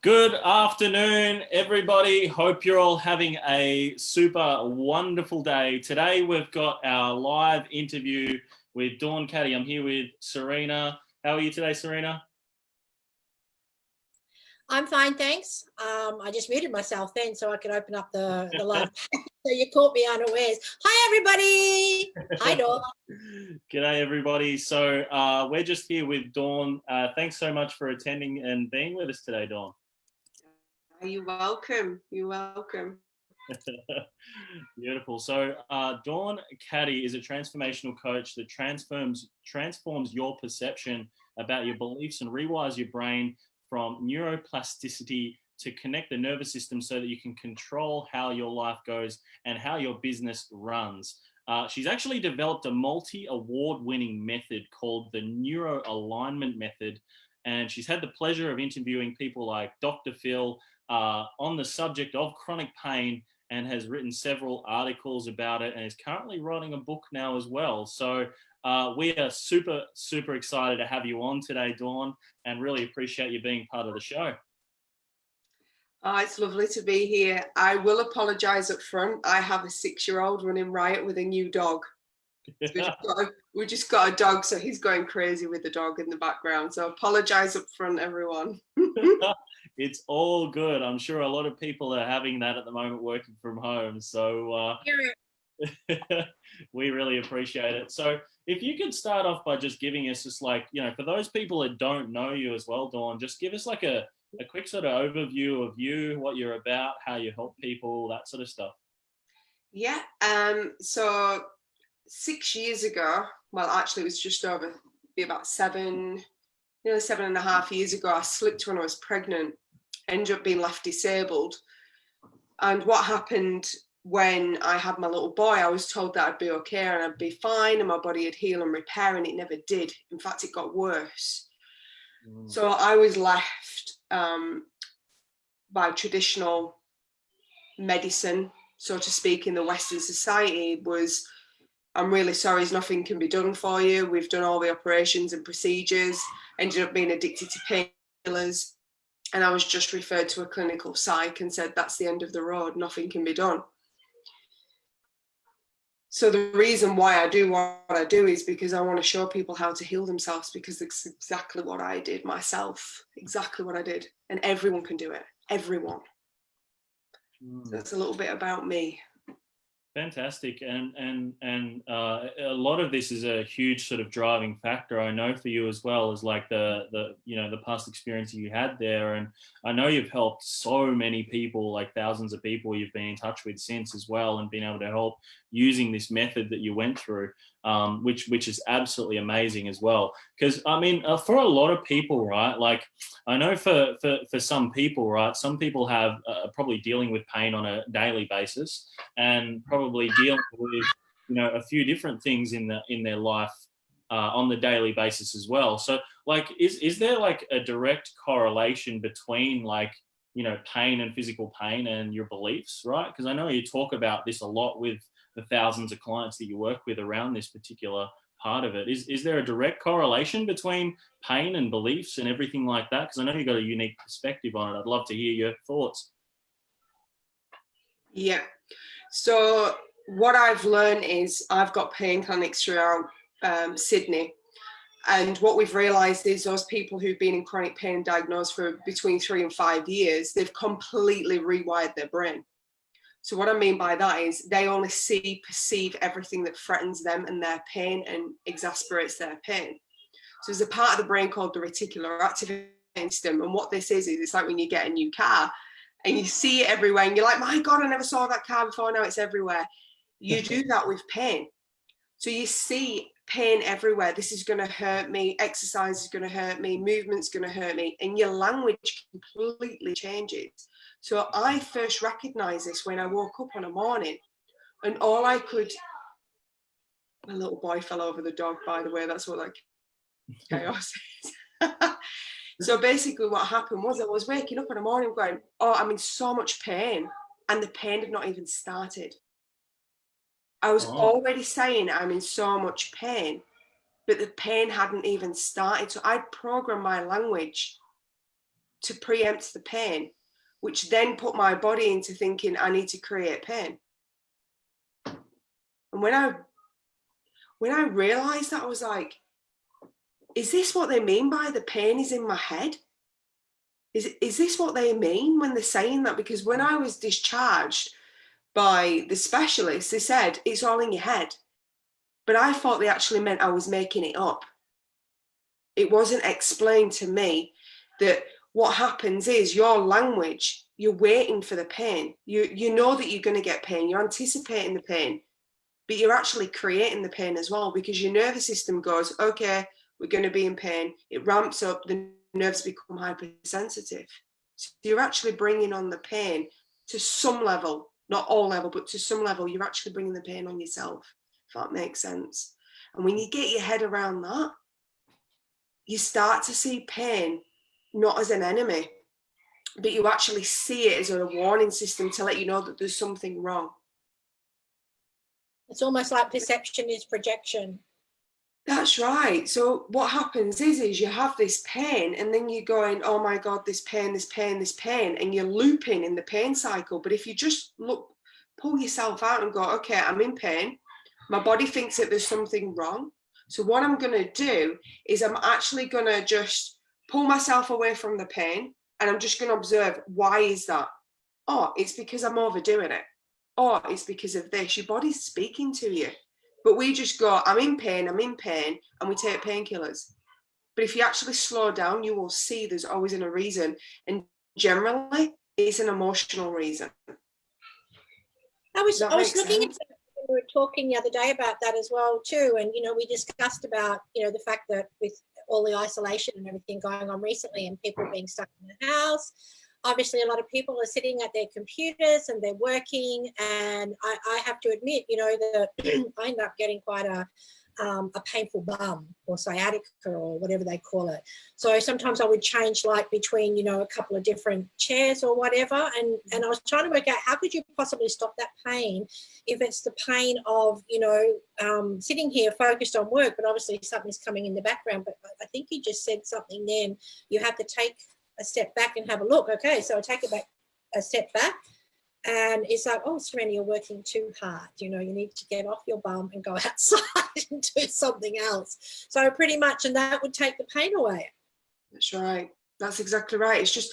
Good afternoon, everybody. Hope you're all having a super wonderful day. Today, we've got our live interview with Dawn Cady. I'm here with Serena. How are you today, Serena? I'm fine, thanks. I just muted myself then so I could open up the live. So you caught me unawares. Hi, everybody. Hi, Dawn. G'day, everybody. So we're just here with Dawn. Thanks so much for attending and being with us today, Dawn. You're welcome. You're welcome. Beautiful. So Dawn Cady is a transformational coach that transforms your perception about your beliefs and rewires your brain from neuroplasticity to connect the nervous system so that you can control how your life goes and how your business runs. She's actually developed a multi-award-winning method called the Neuro Alignment Method, and she's had the pleasure of interviewing people like Dr. Phil on the subject of chronic pain, and has written several articles about it, and is currently writing a book now as well. So we are super, super excited to have you on today, Dawn, and really appreciate you being part of the show. Oh, it's lovely to be here. I will apologise up front. I have a 6-year-old running riot with a new dog. We just got a dog, so he's going crazy with the dog in the background. So apologise up front, everyone. It's all good. I'm sure a lot of people are having that at the moment working from home. So we really appreciate it. So if you could start off by just giving us just like, for those people that don't know you as well, Dawn, just give us like a quick sort of overview of you, what you're about, how you help people, that sort of stuff. Yeah. So 6 years ago, well, actually it was just over, about nearly 7.5 years ago, I slipped when I was pregnant, ended up being left disabled. And what happened when I had my little boy, I was told that I'd be okay and I'd be fine and my body would heal and repair, and it never did. In fact, it got worse. So I was left by traditional medicine, so to speak, in the Western society was, I'm really sorry, nothing can be done for you. We've done all the operations and procedures, ended up being addicted to painkillers. And I was just referred to a clinical psych and said, that's the end of the road, nothing can be done. So the reason why I do what I do is because I want to show people how to heal themselves, because it's exactly what I did myself, exactly what I did. And everyone can do it, everyone. So that's a little bit about me. Fantastic. And a lot of this is a huge sort of driving factor, I know, for you as well, as like the past experience you had there. And I know you've helped so many people, like thousands of people you've been in touch with since as well, and been able to help using this method that you went through, which is absolutely amazing as well. Because I mean, for a lot of people, right, like I know for some people, right, some people have probably dealing with pain on a daily basis, and probably dealing with a few different things in their life on the daily basis as well. So like is there like a direct correlation between like pain and physical pain and your beliefs, right? Because I know you talk about this a lot with the thousands of clients that you work with around this particular part of it. Is there a direct correlation between pain and beliefs and everything like that? Because I know you've got a unique perspective on it. I'd love to hear your thoughts. Yeah. So what I've learned is I've got pain clinics throughout Sydney. And what we've realised is those people who've been in chronic pain diagnosed for between 3 and 5 years, they've completely rewired their brain. So what I mean by that is they only perceive everything that threatens them and their pain and exasperates their pain. So there's a part of the brain called the reticular activating system. And what this is it's like when you get a new car and you see it everywhere and you're like, my God, I never saw that car before, now it's everywhere. You do that with pain. So you see pain everywhere. This is going to hurt me. Exercise is going to hurt me. Movement's going to hurt me. And your language completely changes. So I first recognized this when I woke up on a morning and all I could, my little boy fell over the dog, by the way, that's what like chaos is. So basically what happened was I was waking up in the morning going, oh, I'm in so much pain, and the pain had not even started. I was already saying I'm in so much pain, but the pain hadn't even started. So I'd programmed my language to preempt the pain, which then put my body into thinking I need to create pain. And when I realized that, I was like, is this what they mean by the pain is in my head? Is this what they mean when they're saying that? Because when I was discharged by the specialist, they said it's all in your head. But I thought they actually meant I was making it up. It wasn't explained to me that what happens is your language, you're waiting for the pain. You know that you're going to get pain. You're anticipating the pain, but you're actually creating the pain as well, because your nervous system goes, okay, we're going to be in pain. It ramps up, the nerves become hypersensitive. So you're actually bringing on the pain to some level, not all level, but to some level, you're actually bringing the pain on yourself, if that makes sense. And when you get your head around that, you start to see pain not as an enemy, but you actually see it as a warning system to let you know that there's something wrong. It's almost like perception is projection. That's right. So what happens is you have this pain, and then you're going, oh my God, this pain, this pain, this pain, and you're looping in the pain cycle. But if you just pull yourself out and go, okay, I'm in pain. My body thinks that there's something wrong. So what I'm going to do is I'm actually going to just pull myself away from the pain, and I'm just going to observe, why is that? Oh, it's because I'm overdoing it. Oh, it's because of this. Your body's speaking to you. But we just go, I'm in pain, and we take painkillers. But if you actually slow down, you will see there's always a reason. And generally, it's an emotional reason. I was looking at, we were talking the other day about that as well too. And, we discussed about, the fact that with all the isolation and everything going on recently and people being stuck in the house, obviously a lot of people are sitting at their computers and they're working. And I have to admit, that I end up getting quite a painful bum or sciatica or whatever they call it. So sometimes I would change between, a couple of different chairs or whatever. And I was trying to work out how could you possibly stop that pain if it's the pain of, sitting here focused on work, but obviously something's coming in the background. But I think you just said something then. You have to take a step back and have a look. Okay, so I take a step back. And it's like, oh, Serena, you're working too hard. You need to get off your bum and go outside and do something else. So pretty much, and that would take the pain away. That's right. That's exactly right. It's just,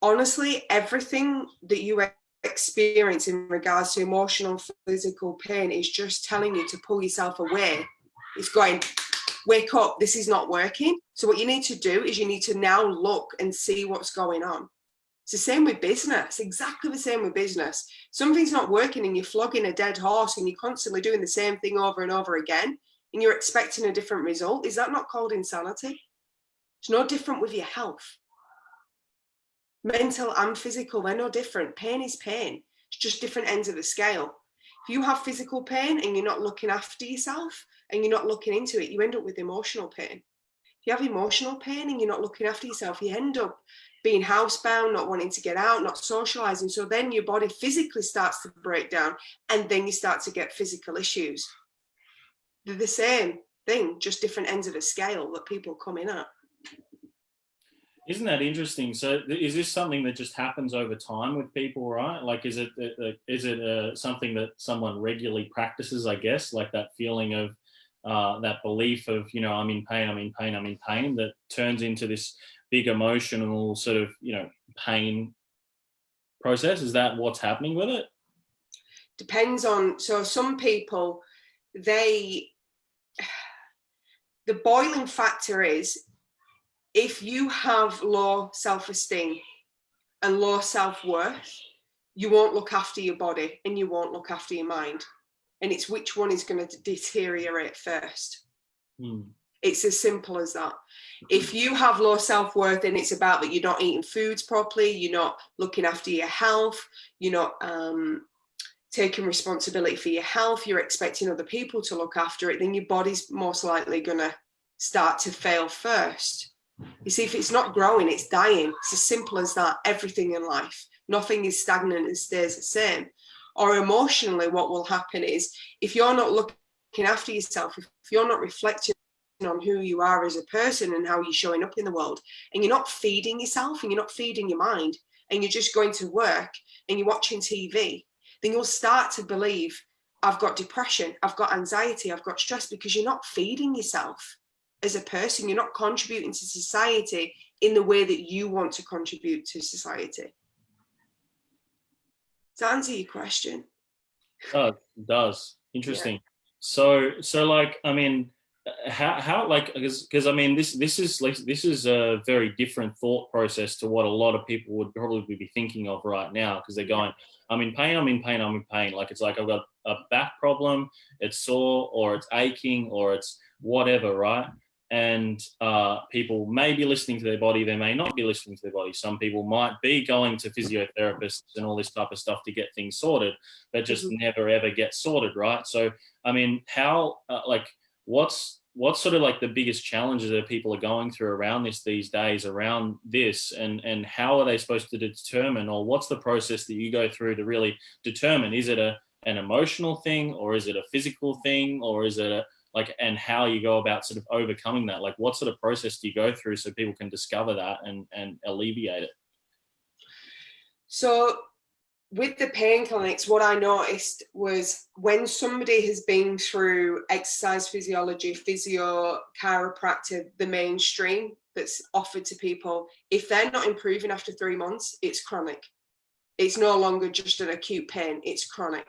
honestly, everything that you experience in regards to emotional, physical pain is just telling you to pull yourself away. It's going, wake up, this is not working. So what you need to do is you need to now look and see what's going on. It's the same with business, exactly the same with business. Something's not working and you're flogging a dead horse and you're constantly doing the same thing over and over again and you're expecting a different result. Is that not called insanity? It's no different with your health. Mental and physical, they're no different. Pain is pain. It's just different ends of the scale. If you have physical pain and you're not looking after yourself and you're not looking into it, you end up with emotional pain. If you have emotional pain and you're not looking after yourself, you end up being housebound, not wanting to get out, not socializing. So then your body physically starts to break down and then you start to get physical issues. They're the same thing, just different ends of the scale that people come in at. Isn't that interesting? So is this something that just happens over time with people, right? Like, is it something that someone regularly practices, I guess, like that feeling of that belief of, I'm in pain, that turns into this big emotional sort of, pain process? Is that what's happening with it? Depends on, so some people, the boiling factor is if you have low self-esteem and low self-worth, you won't look after your body and you won't look after your mind. And it's which one is going to deteriorate first. It's as simple as that. If you have low self-worth and it's about that you're not eating foods properly, you're not looking after your health, you're not taking responsibility for your health, you're expecting other people to look after it, then your body's most likely going to start to fail first. You see, if it's not growing, it's dying. It's as simple as that. Everything in life. Nothing is stagnant and stays the same. Or emotionally, what will happen is if you're not looking after yourself, if you're not reflecting on who you are as a person and how you're showing up in the world, and you're not feeding yourself and you're not feeding your mind, and you're just going to work and you're watching TV, then you'll start to believe, I've got depression, I've got anxiety, I've got stress, because you're not feeding yourself as a person. You're not contributing to society in the way that you want to contribute to society. Does that answer your question? It does. Interesting. Yeah. So like, I mean, how like, because I mean, this is a very different thought process to what a lot of people would probably be thinking of right now, because they're going, I'm in pain, I'm in pain, I'm in pain. Like, it's like, I've got a back problem, it's sore, or it's aching, or it's whatever, right? And people may be listening to their body, they may not be listening to their body. Some people might be going to physiotherapists and all this type of stuff to get things sorted, but just never ever get sorted, right? So, I mean, how, like, what's sort of like the biggest challenges that people are going through around this these days, around this, and how are they supposed to determine, or what's the process that you go through to really determine, is it an emotional thing, or is it a physical thing, or is it like, and how you go about sort of overcoming that? Like, what sort of process do you go through so people can discover that and alleviate it? So with the pain clinics, what I noticed was when somebody has been through exercise physiology, physio, chiropractor, the mainstream that's offered to people, if they're not improving after 3 months, it's chronic. It's no longer just an acute pain, it's chronic.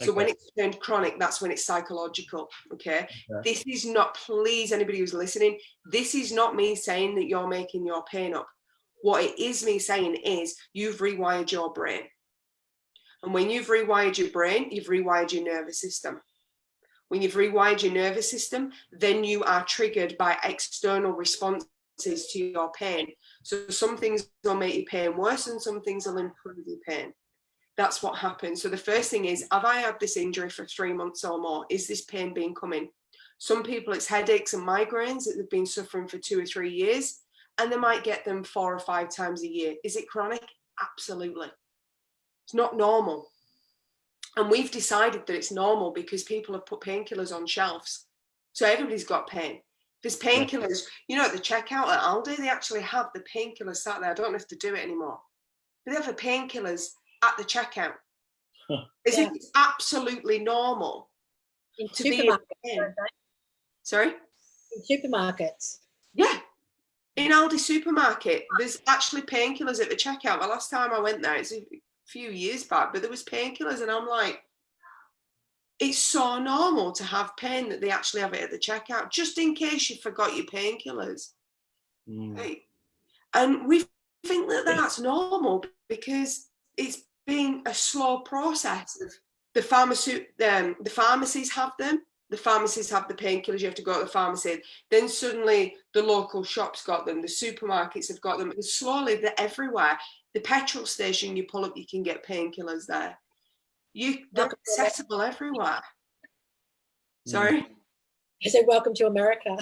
So when it's turned chronic, that's when it's psychological, okay? This is not, please, anybody who's listening, this is not me saying that you're making your pain up. What it is me saying is you've rewired your brain. And when you've rewired your brain, you've rewired your nervous system. When you've rewired your nervous system, then you are triggered by external responses to your pain. So some things will make your pain worse and some things will improve your pain. That's what happens. So the first thing is, have I had this injury for 3 months or more? Is this pain been coming? Some people, it's headaches and migraines that they've been suffering for 2 or 3 years, and they might get them 4 or 5 times a year. Is it chronic? Absolutely. It's not normal. And we've decided that it's normal because people have put painkillers on shelves. So everybody's got pain. There's painkillers, you know, at the checkout at Aldi, they actually have the painkillers sat there. I don't know if they do it anymore. But they have the painkillers at the checkout. As if it's absolutely normal in to be in pain. Sorry? In supermarkets. Yeah. In Aldi supermarket, there's actually painkillers at the checkout. The last time I went there, it's a few years back, but there was painkillers, and I'm like, it's so normal to have pain that they actually have it at the checkout, just in case you forgot your painkillers. Right? And we think that that's normal because it's been a slow process. The pharmacies have them. The pharmacies have the painkillers. You have to go to the pharmacy. Then suddenly the local shops got them. The supermarkets have got them. And slowly they're everywhere. The petrol station you pull up, you can get painkillers there. They're accessible everywhere. Sorry? I said, welcome to America.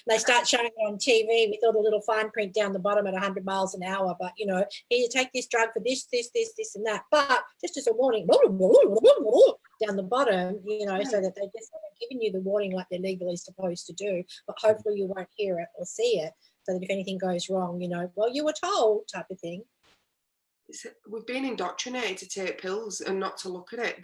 They start showing it on TV with all the little fine print down the bottom at 100 miles an hour. But, you know, here, you take this drug for this, and that. But just as a warning, down the bottom, you know, so that they're just giving you the warning like they're legally supposed to do. But hopefully you won't hear it or see it, so that if anything goes wrong, you know, well, you were told type of thing. We've been indoctrinated to take pills and not to look at it.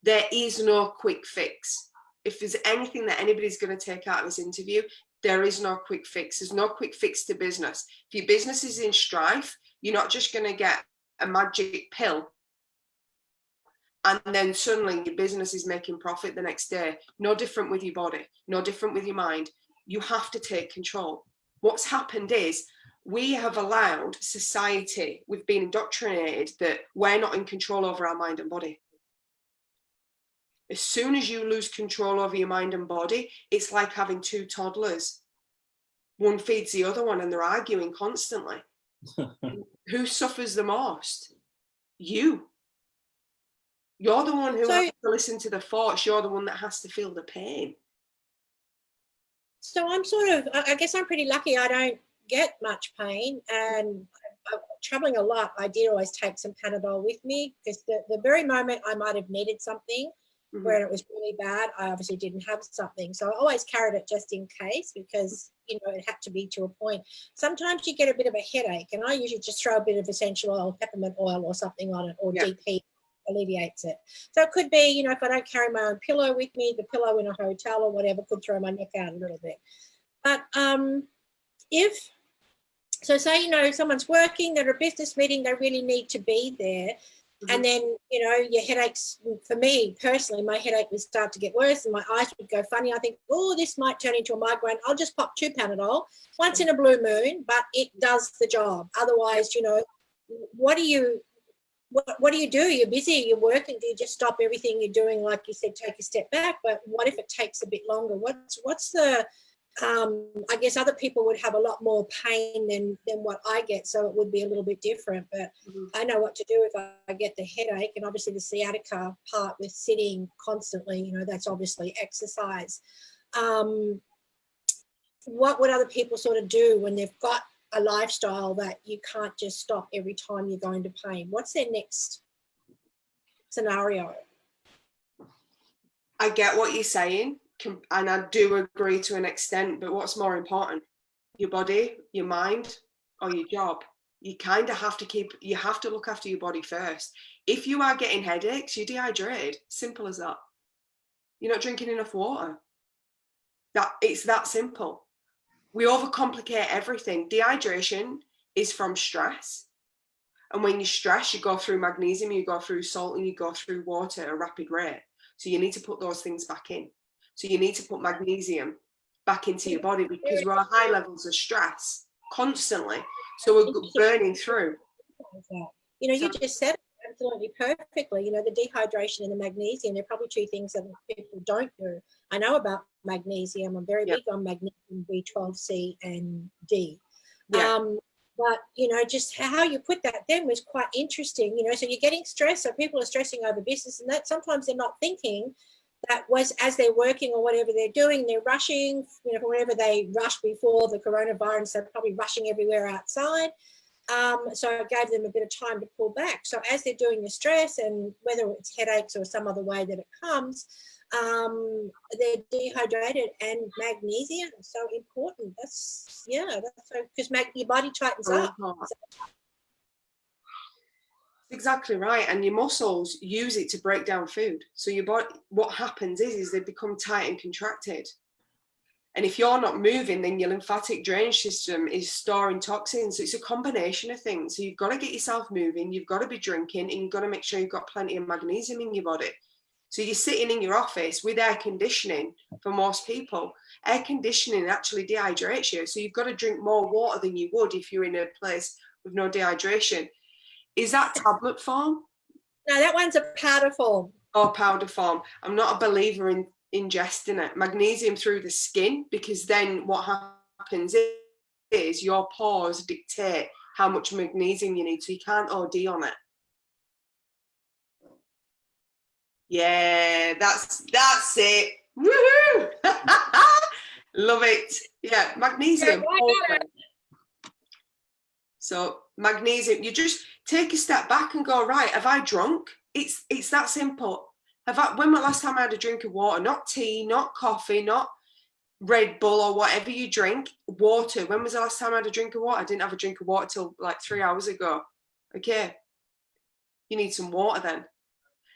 There is no quick fix. If there's anything that anybody's going to take out of this interview, there is no quick fix. There's no quick fix to business. If your business is in strife, you're not just going to get a magic pill and then suddenly your business is making profit the next day. No different with your body, no different with your mind. You have to take control. What's happened is we have allowed society, we've been indoctrinated that we're not in control over our mind and body. As soon as you lose control over your mind and body, it's like having 2 toddlers. One feeds the other one and they're arguing constantly. Who suffers the most? You. You're the one who has to listen to the thoughts. You're the one that has to feel the pain. So I'm sort of, I guess I'm pretty lucky. I don't get much pain, and I'm traveling a lot. I did always take some Panadol with me because the very moment I might have needed something, When it was really bad, I obviously didn't have something. So I always carried it just in case, because, you know, it had to be to a point. Sometimes you get a bit of a headache, and I usually just throw a bit of essential oil, peppermint oil or something on it, or deep heat alleviates it. So it could be, you know, if I don't carry my own pillow with me, the pillow in a hotel or whatever could throw my neck out a little bit. But so say, you know, someone's working, they're at a business meeting, they really need to be there. And then, you know, your headaches, for me personally, my headache would start to get worse and my eyes would go funny. I think, oh, this might turn into a migraine. I'll just pop 2 Panadol once in a blue moon, but it does the job. Otherwise, you know, what do you do? You're busy, you're working. Do you just stop everything you're doing? Like you said, take a step back. But what if it takes a bit longer? What's the I guess other people would have a lot more pain than what I get, so it would be a little bit different. But I know what to do if I get the headache, and obviously the sciatica part with sitting constantly, you know, that's obviously exercise. What would other people sort of do when they've got a lifestyle that you can't just stop every time you're going to pain? What's their next scenario? I get what you're saying, and I do agree to an extent, but what's more important? Your body, your mind, or your job? You kind of have to look after your body first. If you are getting headaches, you're dehydrated. Simple as that. You're not drinking enough water. It's that simple. We overcomplicate everything. Dehydration is from stress. And when you stress, you go through magnesium, you go through salt, and you go through water at a rapid rate. So you need to put those things back in. So you need to put magnesium back into your body, because we're at high levels of stress constantly. So we're burning through. You know, you just said it absolutely perfectly. You know, the dehydration and the magnesium, they're probably 2 things that people don't do. I know about magnesium. I'm very big on magnesium, B12, C, and D. But, you know, just how you put that then was quite interesting, you know, so you're getting stressed. So people are stressing over business, and that sometimes they're not thinking that was as they're working or whatever they're doing, they're rushing, you know, wherever they rushed before the coronavirus, they're probably rushing everywhere outside. So it gave them a bit of time to pull back. So as they're doing the stress, and whether it's headaches or some other way that it comes, they're dehydrated, and magnesium is so important. That's so, because your body tightens up. Exactly right. And your muscles use it to break down food. So your body, what happens is they become tight and contracted. And if you're not moving, then your lymphatic drainage system is storing toxins. So it's a combination of things. So you've got to get yourself moving, you've got to be drinking, and you've got to make sure you've got plenty of magnesium in your body. So you're sitting in your office with air conditioning. For most people, air conditioning actually dehydrates you. So you've got to drink more water than you would if you're in a place with no dehydration. Is that tablet form? No, that one's a powder form. Oh, powder form. I'm not a believer in ingesting it. Magnesium through the skin, because then what happens is your pores dictate how much magnesium you need, so you can't OD on it. Yeah, that's it. Woohoo! Love it. Yeah, magnesium. So magnesium, you just take a step back and go, right, have I drunk? It's that simple. When was the last time I had a drink of water? Not tea, not coffee, not Red Bull or whatever you drink. Water. When was the last time I had a drink of water? I didn't have a drink of water till like 3 hours ago. Okay. You need some water then.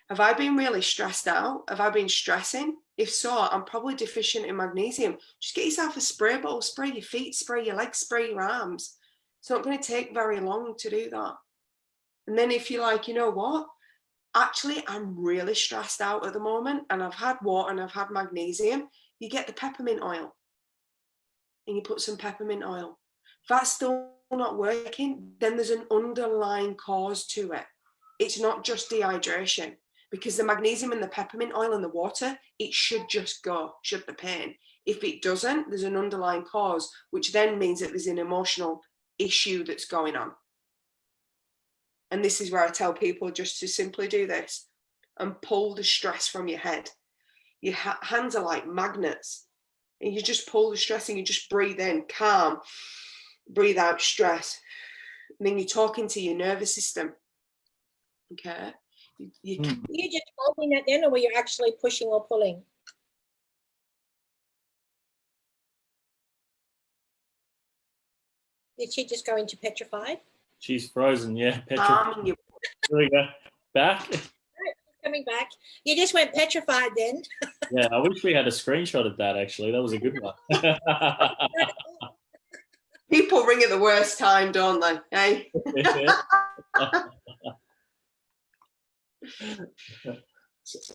Have I been really stressed out? Have I been stressing? If so, I'm probably deficient in magnesium. Just get yourself a spray bottle, spray your feet, spray your legs, spray your arms. It's not going to take very long to do that. And then if you're like, you know what? Actually, I'm really stressed out at the moment, and I've had water and I've had magnesium. You get the peppermint oil and you put some peppermint oil. If that's still not working, then there's an underlying cause to it. It's not just dehydration, because the magnesium in the peppermint oil and the water, it should just go, should the pain. If it doesn't, there's an underlying cause, which then means that there's an emotional issue that's going on. And this is where I tell people just to simply do this and pull the stress from your head. Your hands are like magnets, and you just pull the stress and you just breathe in, calm, breathe out stress. And then you're talking to your nervous system. Okay. You Were you just holding that then, or were you actually pushing or pulling? Did she just go into petrified? She's frozen, yeah. calming you. There we go. Back. Coming back. You just went petrified then. Yeah, I wish we had a screenshot of that, actually. That was a good one. People ring at the worst time, don't they? Hey?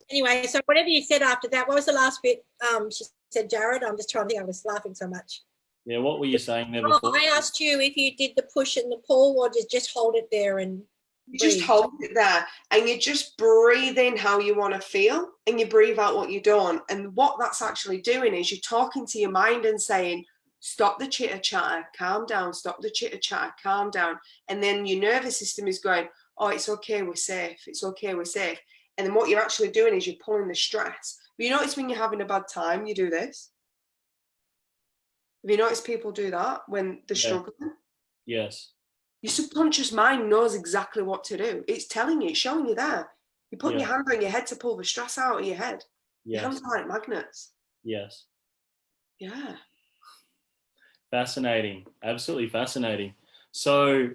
Anyway, so whatever you said after that, what was the last bit? She said, Jarrod, I'm just trying to think, I was laughing so much. Yeah, what were you saying there before? I asked you if you did the push and the pull, or just hold it there and You just hold it there and you just breathe in how you want to feel and you breathe out what you don't. And what that's actually doing is you're talking to your mind and saying, stop the chitter chatter, calm down, stop the chitter chatter, calm down. And then your nervous system is going, oh, it's okay, we're safe. It's okay, we're safe. And then what you're actually doing is you're pulling the stress. But you notice when you're having a bad time, you do this. Have you noticed people do that when they're struggling? Yes. Your subconscious mind knows exactly what to do. It's telling you, it's showing you there. You're putting your hand on your head to pull the stress out of your head. Your hands are like magnets. Yes. Yeah. Fascinating. Absolutely fascinating. So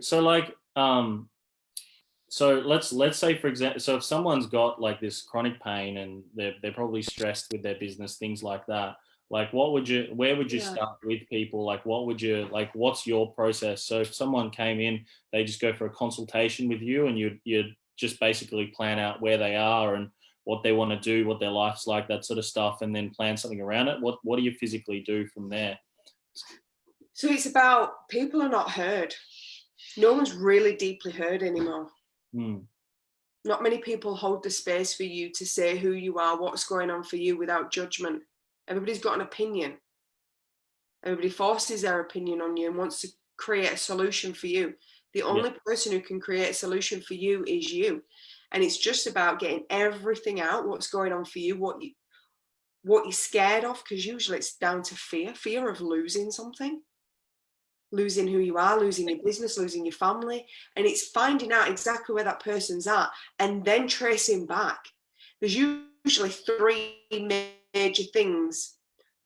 let's say, for example, so if someone's got like this chronic pain and they're probably stressed with their business, things like that, like where would you start with people? Like what's your process? So if someone came in, they just go for a consultation with you and you'd just basically plan out where they are and what they want to do, what their life's like, that sort of stuff, and then plan something around it. What do you physically do from there? So it's about people are not heard. No one's really deeply heard anymore. Not many people hold the space for you to say who you are, what's going on for you without judgment. Everybody's got an opinion. Everybody forces their opinion on you and wants to create a solution for you. The only person who can create a solution for you is you. And it's just about getting everything out, what's going on for you, what you're scared of, because usually it's down to fear of losing something, losing who you are, losing your business, losing your family. And it's finding out exactly where that person's at and then tracing back. There's usually 3 major things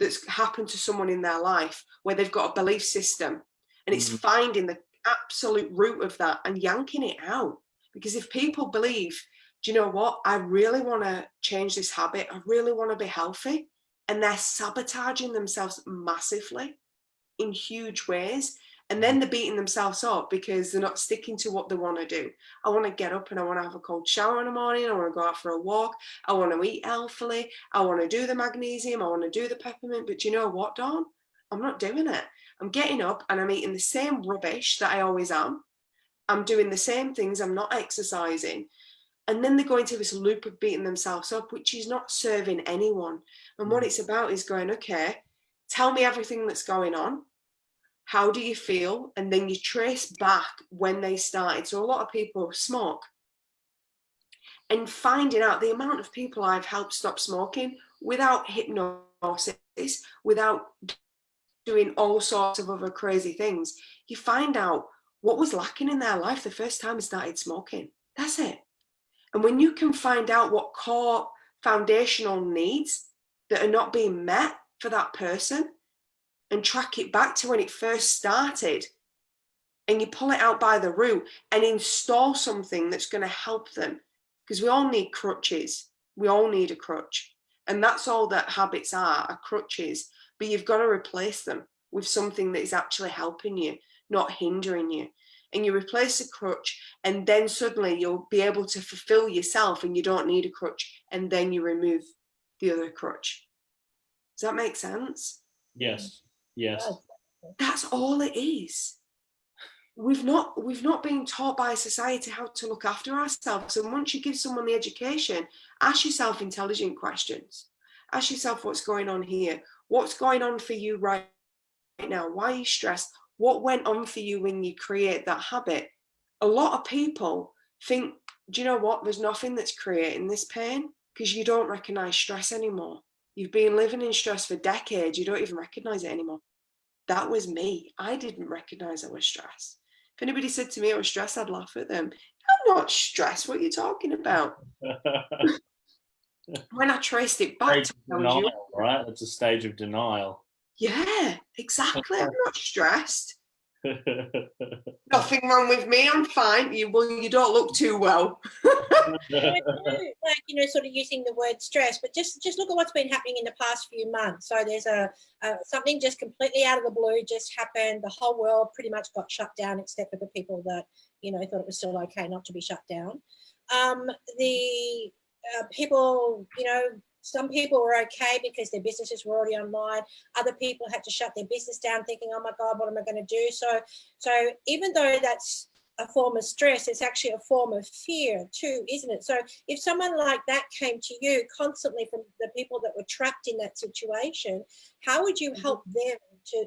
that's happened to someone in their life where they've got a belief system, and it's finding the absolute root of that and yanking it out. Because if people believe, do you know what, I really want to change this habit, I really want to be healthy, and they're sabotaging themselves massively in huge ways, and then they're beating themselves up because they're not sticking to what they want to do. I want to get up and I want to have a cold shower in the morning, I want to go out for a walk, I want to eat healthily, I want to do the magnesium, I want to do the peppermint, but you know what, Dawn? I'm not doing it. I'm getting up and I'm eating the same rubbish that I always am. I'm doing the same things, I'm not exercising. And then they go into this loop of beating themselves up, which is not serving anyone. And what it's about is going, okay, tell me everything that's going on. How do you feel? And then you trace back when they started. So a lot of people smoke. And finding out the amount of people I've helped stop smoking without hypnosis, without doing all sorts of other crazy things, you find out what was lacking in their life the first time they started smoking. That's it. And when you can find out what core foundational needs that are not being met for that person and track it back to when it first started, and you pull it out by the root and install something that's going to help them, because we all need crutches. We all need a crutch. And that's all that habits are crutches. But you've got to replace them with something that is actually helping you, not hindering you. And you replace the crutch, and then suddenly you'll be able to fulfill yourself and you don't need a crutch. And then you remove the other crutch. Does that make sense? Yes. Yes. That's all it is. We've not been taught by society how to look after ourselves. And once you give someone the education, ask yourself intelligent questions. Ask yourself what's going on here. What's going on for you right now? Why are you stressed? What went on for you when you create that habit? A lot of people think, do you know what? There's nothing that's creating this pain, because you don't recognize stress anymore. You've been living in stress for decades. You don't even recognize it anymore. That was me. I didn't recognize I was stressed If anybody said to me I was stressed, I'd laugh at them. I'm not stressed. What are you talking about? When I traced it back to when I was young, right? It's a stage of denial. yeah, exactly. I'm not stressed. Nothing wrong with me. I'm fine. You don't look too well. Like, you know, sort of using the word stress, but just look at what's been happening in the past few months. So there's something just completely out of the blue just happened. The whole world pretty much got shut down, except for the people that, you know, thought it was still okay not to be shut down. The people, you know, some people were okay because their businesses were already online. Other people had to shut their business down thinking, oh my God, what am I going to do? So even though that's a form of stress, it's actually a form of fear too, isn't it? So if someone like that came to you constantly from the people that were trapped in that situation, how would you help them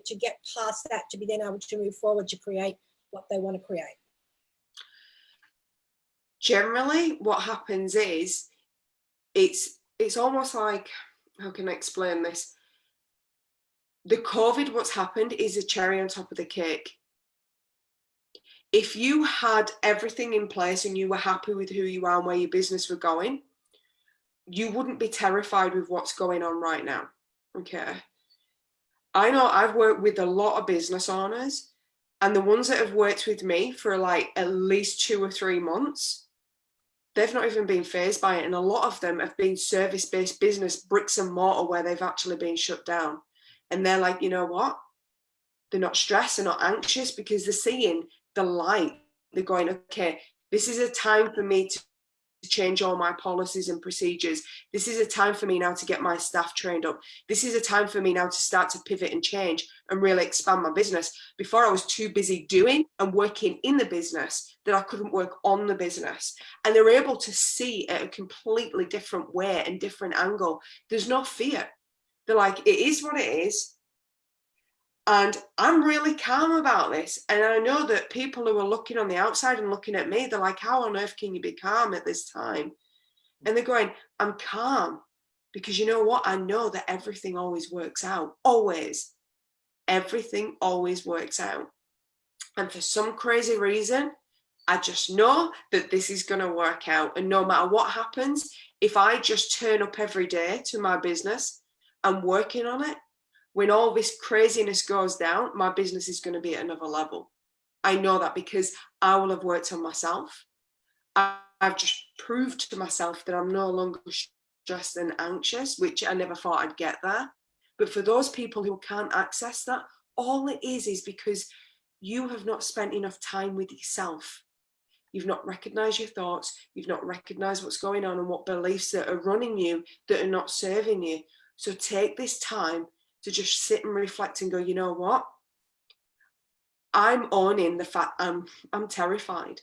to get past that, to be then able to move forward to create what they want to create? Generally, what happens is it's almost like, how can I explain this? The COVID, what's happened is a cherry on top of the cake. If you had everything in place and you were happy with who you are and where your business were going, you wouldn't be terrified with what's going on right now. Okay. I know I've worked with a lot of business owners, and the ones that have worked with me for like at least 2 or 3 months, they've not even been fazed by it. And a lot of them have been service-based business, bricks and mortar, where they've actually been shut down. And they're like, you know what? They're not stressed, they're not anxious, because they're seeing the light. They're going, okay, this is a time for me to change all my policies and procedures. This is a time for me now to get my staff trained up. This is a time for me now to start to pivot and change and really expand my business. Before, I was too busy doing and working in the business that I couldn't work on the business. And they're able to see it a completely different way and different angle. There's no fear. They're like, it is what it is. And I'm really calm about this. And I know that people who are looking on the outside and looking at me, they're like, how on earth can you be calm at this time? And they're going, I'm calm because you know what? I know that everything always works out. Always. Everything always works out. And for some crazy reason, I just know that this is going to work out. And no matter what happens, if I just turn up every day to my business and working on it, when all this craziness goes down, my business is going to be at another level. I know that because I will have worked on myself. I've just proved to myself that I'm no longer stressed and anxious, which I never thought I'd get there. But for those people who can't access that, all it is because you have not spent enough time with yourself. You've not recognized your thoughts. You've not recognized what's going on and what beliefs that are running you that are not serving you. So take this time to just sit and reflect and go, you know what? I'm owning the fact I'm terrified.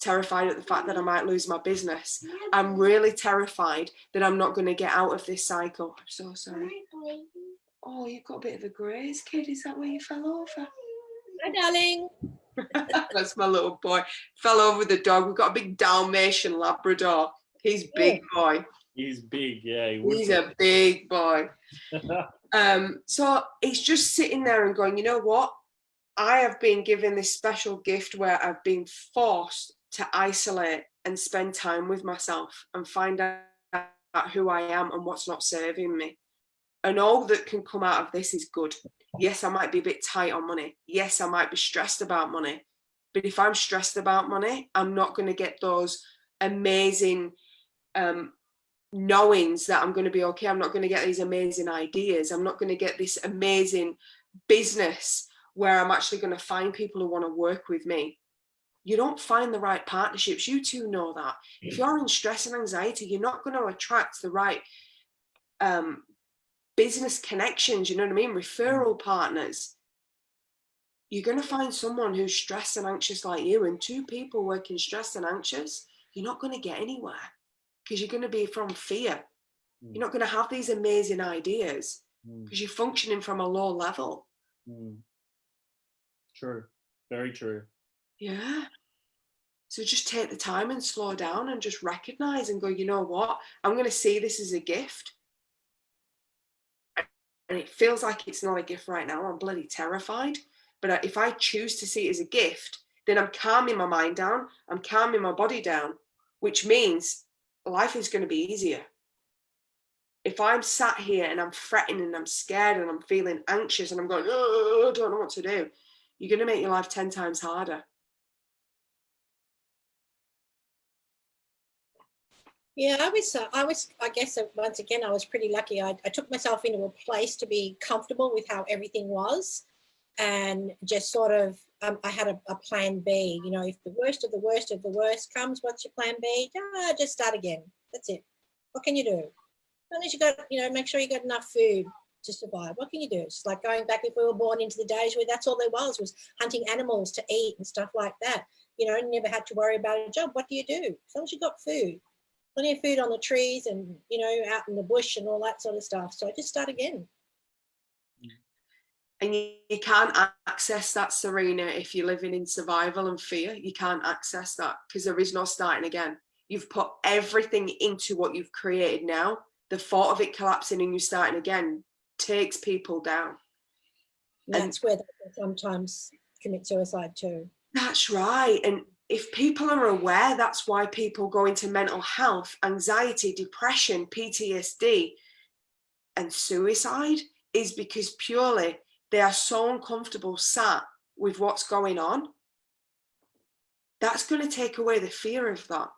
Terrified at the fact that I might lose my business. I'm really terrified that I'm not going to get out of this cycle. I'm so sorry. Oh, you've got a bit of a graze, kid. Is that where you fell over? Hi, darling. That's my little boy. Fell over the dog. We've got a big Dalmatian Labrador. He's big boy. He's big, yeah. He's a big boy. So it's just sitting there and going, you know what? I have been given this special gift where I've been forced to isolate and spend time with myself and find out who I am and what's not serving me. And all that can come out of this is good. Yes, I might be a bit tight on money. Yes, I might be stressed about money. But if I'm stressed about money, I'm not going to get those amazing knowings that I'm going to be okay. I'm not going to get these amazing ideas. I'm not going to get this amazing business where I'm actually going to find people who want to work with me. You don't find the right partnerships. You two know that. If you're in stress and anxiety, you're not going to attract the right business connections, you know what I mean? Referral partners. You're going to find someone who's stressed and anxious like you, and two people working stressed and anxious, you're not going to get anywhere because you're going to be from fear. You're not going to have these amazing ideas because you're functioning from a low level. True. Very true. Yeah. So just take the time and slow down and just recognize and go, you know what? I'm going to see this as a gift. And it feels like it's not a gift right now. I'm bloody terrified. But if I choose to see it as a gift, then I'm calming my mind down, I'm calming my body down, which means life is going to be easier. If I'm sat here and I'm fretting and I'm scared and I'm feeling anxious and I'm going, oh, I don't know what to do, you're going to make your life 10 times harder. Yeah, I guess once again, I was pretty lucky. I took myself into a place to be comfortable with how everything was, and just sort of, I had a plan B. You know, if the worst of the worst of the worst comes, what's your plan B? Just start again. That's it. What can you do? At least you got, you know, make sure you got enough food to survive. What can you do? It's like going back, if we were born into the days where that's all there was hunting animals to eat and stuff like that. You know, you never had to worry about a job. What do you do? As long as you got food. Plenty of food on the trees and, you know, out in the bush and all that sort of stuff. So I just start again. And you can't access that, Serena, if you're living in survival and fear. You can't access that because there is no starting again. You've put everything into what you've created now. The thought of it collapsing and you starting again takes people down. That's where they sometimes commit suicide too. That's right. And if people are aware, that's why people go into mental health, anxiety, depression, PTSD, and suicide, is because purely they are so uncomfortable sat with what's going on. That's going to take away the fear of that.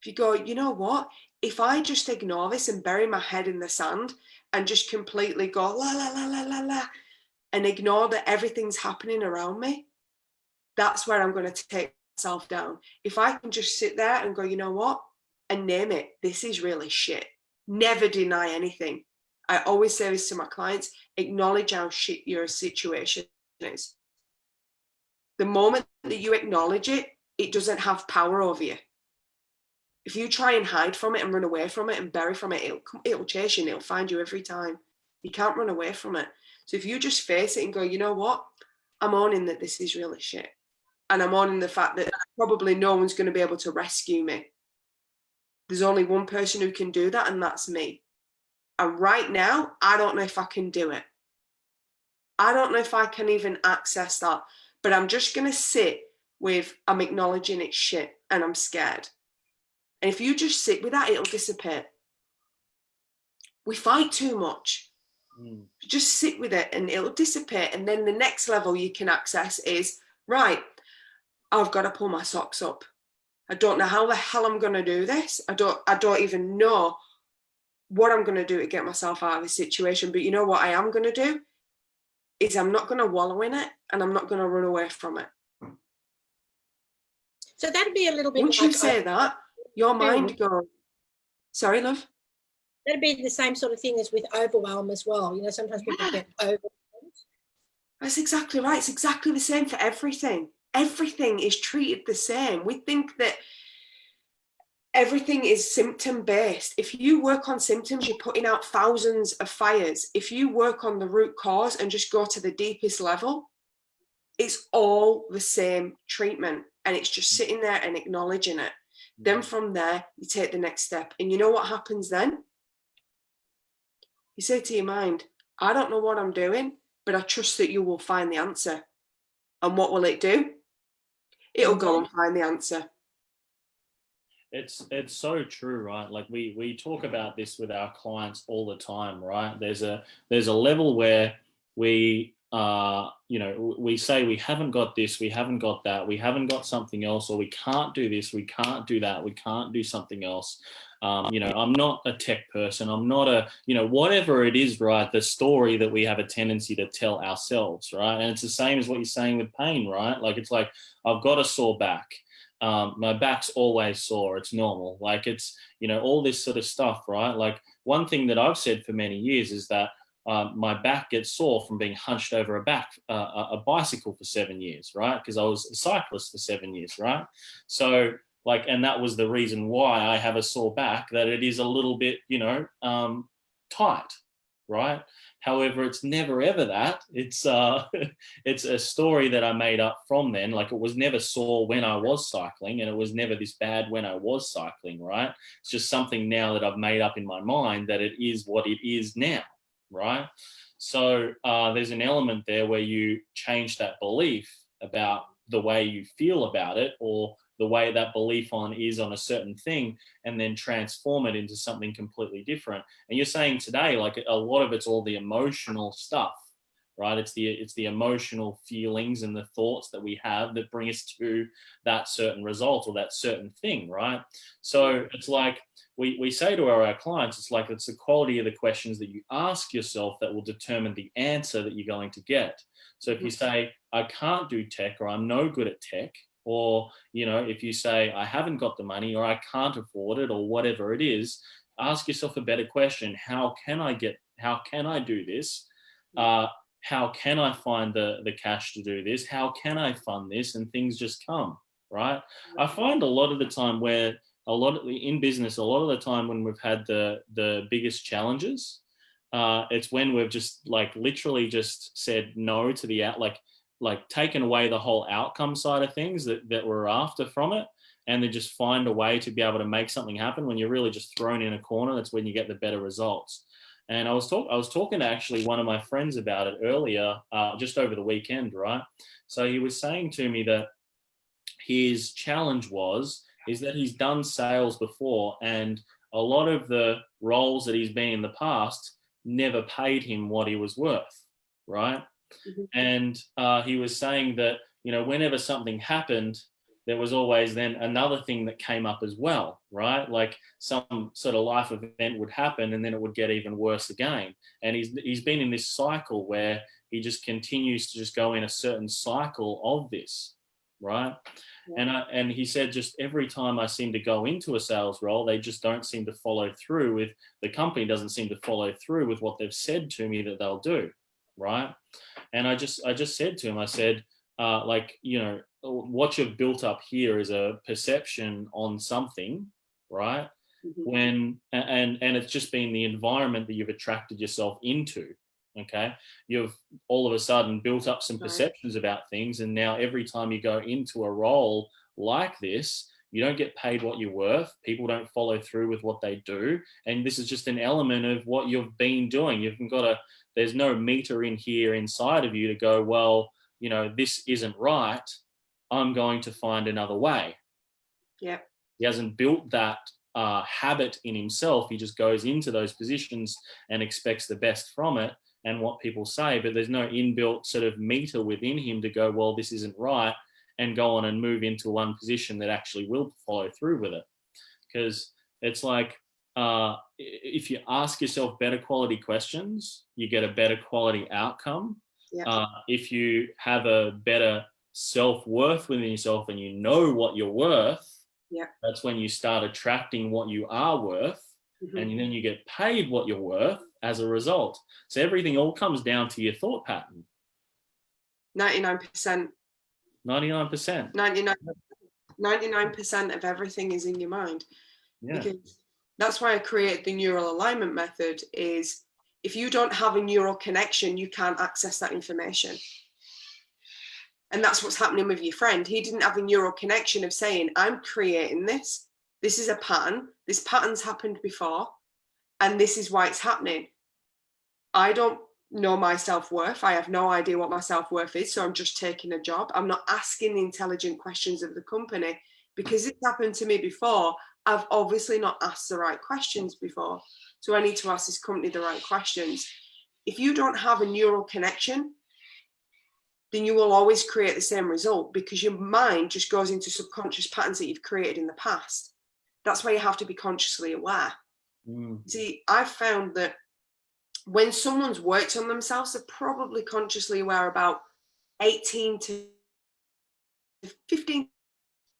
If you go, you know what? If I just ignore this and bury my head in the sand and just completely go la la la la la la and ignore that everything's happening around me, that's where I'm going to take myself down. If I can just sit there and go, you know what, and name it, this is really shit. Never deny anything. I always say this to my clients, acknowledge how shit your situation is. The moment that you acknowledge it, it doesn't have power over you. If you try and hide from it and run away from it and bury from it, it'll chase you and it'll find you every time. You can't run away from it. So if you just face it and go, you know what, I'm owning that this is really shit. And I'm owning the fact that probably no one's going to be able to rescue me. There's only one person who can do that, and that's me. And right now, I don't know if I can do it. I don't know if I can even access that. But I'm just going to sit with, I'm acknowledging it's shit and I'm scared. And if you just sit with that, it'll dissipate. We fight too much. Just sit with it and it'll dissipate. And then the next level you can access is, right, I've got to pull my socks up. I don't know how the hell I'm going to do this. I don't even know what I'm going to do to get myself out of this situation. But you know what I am going to do is I'm not going to wallow in it and I'm not going to run away from it. So that'd be a little bit. Once you say that, your mind goes, sorry, love. That'd be the same sort of thing as with overwhelm as well. You know, sometimes people get overwhelmed. That's exactly right. It's exactly the same for everything. Everything is treated the same. We think that everything is symptom based. If you work on symptoms, you're putting out thousands of fires. If you work on the root cause and just go to the deepest level, it's all the same treatment. And it's just sitting there and acknowledging it. Then from there, you take the next step. And you know what happens then? You say to your mind, I don't know what I'm doing, but I trust that you will find the answer. And what will it do? It'll go and find the answer. It's so true, right? Like we talk about this with our clients all the time, right? There's a level where we we say we haven't got this, we haven't got that, we haven't got something else, or we can't do this, we can't do that, we can't do something else. I'm not a tech person, I'm not a, whatever it is, right? The story that we have a tendency to tell ourselves, right? And it's the same as what you're saying with pain, right? Like, it's like, I've got a sore back. My back's always sore. It's normal. Like, it's, all this sort of stuff, right? Like, one thing that I've said for many years is that my back gets sore from being hunched over a bicycle for 7 years, right? Because I was a cyclist for 7 years, right? So, like, and that was the reason why I have a sore back, that it is a little bit, tight, right? However, it's never ever that. It's it's a story that I made up from then. Like, it was never sore when I was cycling, and it was never this bad when I was cycling, right? It's just something now that I've made up in my mind that it is what it is now, right? So there's an element there where you change that belief about the way you feel about it, or the way that belief on a certain thing, and then transform it into something completely different. And you're saying today, like, a lot of it's all the emotional stuff, right? It's the emotional feelings and the thoughts that we have that bring us to that certain result or that certain thing, right? So it's like we say to our clients, it's like it's the quality of the questions that you ask yourself that will determine the answer that you're going to get. So if you say, I can't do tech, or I'm no good at tech, or, you know, if you say, I haven't got the money, or I can't afford it, or whatever it is, ask yourself a better question. How can I do this? How can I find the cash to do this? How can I fund this? And things just come, right? I find a lot of the time where in business, a lot of the time when we've had the biggest challenges, it's when we've just like literally just said no to the like taken away the whole outcome side of things that we're after from it, and then just find a way to be able to make something happen. When you're really just thrown in a corner, that's when you get the better results. And I was talking to actually one of my friends about it earlier, just over the weekend, right? So he was saying to me that his challenge is that he's done sales before, and a lot of the roles that he's been in the past never paid him what he was worth, right? Mm-hmm. And he was saying that, you know, whenever something happened, there was always then another thing that came up as well, right? Like some sort of life event would happen, and then it would get even worse again. And he's been in this cycle where he just continues to just go in a certain cycle of this, right? Yeah. And he said, just every time I seem to go into a sales role, they just don't seem to follow through with, the company doesn't seem to follow through with what they've said to me that they'll do, right? And I just said to him, I said, like, you know, what you've built up here is a perception on something, right? Mm-hmm. And it's just been the environment that you've attracted yourself into. Okay, you've all of a sudden built up some perceptions about things, and now every time you go into a role like this, you don't get paid what you're worth. People don't follow through with what they do, and this is just an element of what you've been doing. There's no meter in here inside of you to go, well, you know, this isn't right, I'm going to find another way. Yeah. He hasn't built that habit in himself. He just goes into those positions and expects the best from it and what people say, but there's no inbuilt sort of meter within him to go, well, this isn't right, and go on and move into one position that actually will follow through with it. Because it's like, if you ask yourself better quality questions, you get a better quality outcome. Yeah. If you have a better self-worth within yourself and you know what you're worth, yeah, that's when you start attracting what you are worth. Mm-hmm. And then you get paid what you're worth as a result. So everything all comes down to your thought pattern. 99%. 99%. 99% of everything is in your mind. Yeah. Because that's why I created the neural alignment method. Is if you don't have a neural connection, you can't access that information. And that's what's happening with your friend. He didn't have a neural connection of saying, I'm creating this. This is a pattern. This pattern's happened before. And this is why it's happening. I don't know my self-worth. I have no idea what my self-worth is. So I'm just taking a job. I'm not asking the intelligent questions of the company because it's happened to me before. I've obviously not asked the right questions before. So I need to ask this company the right questions. If you don't have a neural connection, then you will always create the same result because your mind just goes into subconscious patterns that you've created in the past. That's why you have to be consciously aware. See, I've found that when someone's worked on themselves, they're probably consciously aware about 18 to 15,